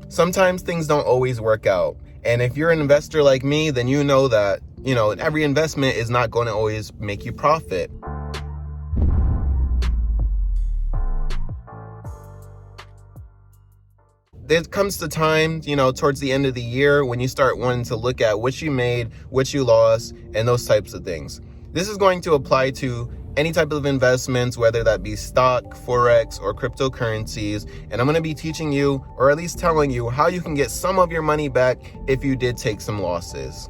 Sometimes things don't always work out. And if you're an investor like me, then you know that, every investment is not going to always make you profit. There comes the time, towards the end of the year when you start wanting to look at what you made, what you lost, and those types of things. This is going to apply to any type of investments, whether that be stock, forex, or cryptocurrencies. And I'm going to be teaching you, or at least telling you, how you can get some of your money back if you did take some losses.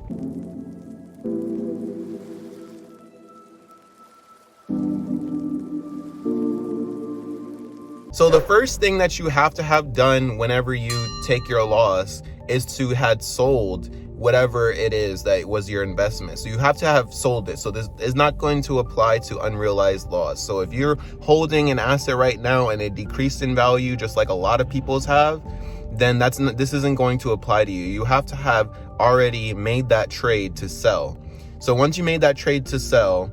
So the first thing that you have to have done whenever you take your loss is to had sold whatever it is that was your investment. So you have to have sold it. So this is not going to apply to unrealized loss. So if you're holding an asset right now and it decreased in value, just like a lot of people's have, then this isn't going to apply to you. You have to have already made that trade to sell. So once you made that trade to sell,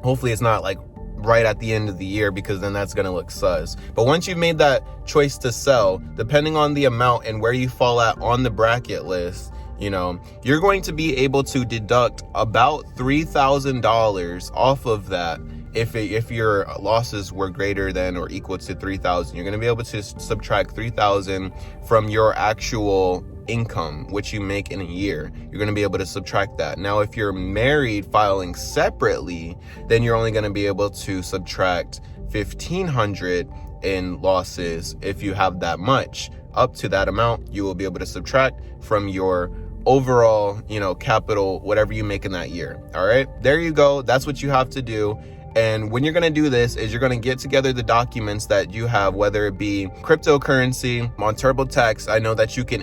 hopefully it's not like right at the end of the year, because then that's going to look sus. But once you've made that choice to sell, depending on the amount and where you fall at on the bracket list, you're going to be able to deduct about $3,000 off of that. If your losses were greater than or equal to 3,000, you're going to be able to subtract 3,000 from your actual income, which you make in a year. You're going to be able to subtract that. Now, if you're married filing separately, then you're only going to be able to subtract 1,500 in losses. If you have that much, up to that amount, you will be able to subtract from your overall, capital, whatever you make in that year. All right, there you go. That's what you have to do. And when you're going to do this is you're going to get together the documents that you have, whether it be cryptocurrency. On TurboTax, I know that you can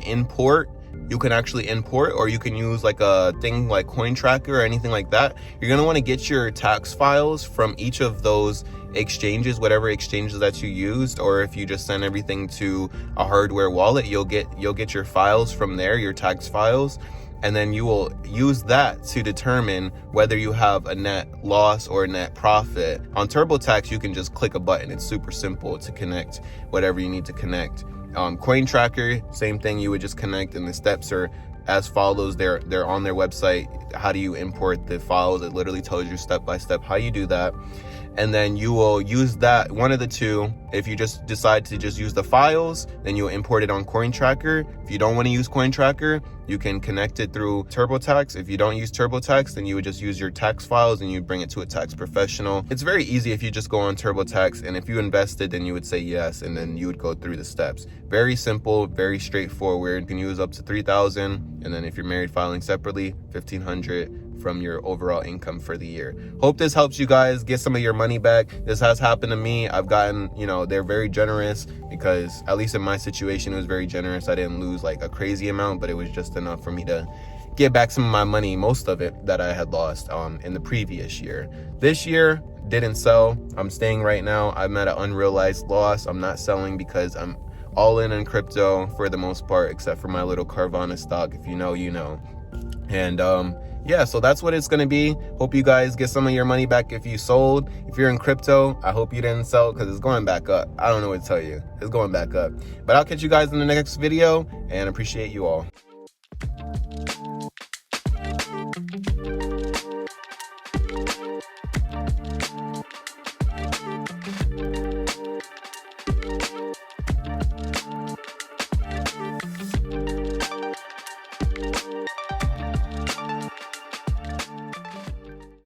actually import, or you can use like a thing like CoinTracker or anything like that. You're going to want to get your tax files from each of those exchanges, whatever exchanges that you used, or if you just send everything to a hardware wallet, you'll get your files from there, your tax files. And then you will use that to determine whether you have a net loss or a net profit. On TurboTax, you can just click a button. It's super simple to connect whatever you need to connect. CoinTracker, same thing. You would just connect, and the steps are as follows. They're on their website. How do you import the files? It literally tells you step by step how you do that. And then you will use that, one of the two. If you just decide to just use the files, then you'll import it on CoinTracker. If you don't want to use CoinTracker, you can connect it through TurboTax. If you don't use TurboTax, then you would just use your tax files and you bring it to a tax professional. It's very easy if you just go on TurboTax, and if you invested, then you would say yes, and then you would go through the steps. Very simple, very straightforward. You can use up to 3,000, and then if you're married filing separately, 1,500 from your overall income for the year. Hope this helps you guys get some of your money back. This has happened to me. I've gotten, they're very generous, because at least in my situation, it was very generous. I didn't lose like a crazy amount, but it was just enough for me to get back some of my money, most of it that I had lost in the previous year. This year, didn't sell. I'm staying right now. I'm at an unrealized loss. I'm not selling because I'm all in crypto for the most part, except for my little Carvana stock. If you know, you know. And yeah, so that's what it's going to be. Hope you guys get some of your money back if you sold. If you're in crypto, I hope you didn't sell, because it's going back up. I don't know what to tell you. It's going back up. But I'll catch you guys in the next video, and appreciate you all.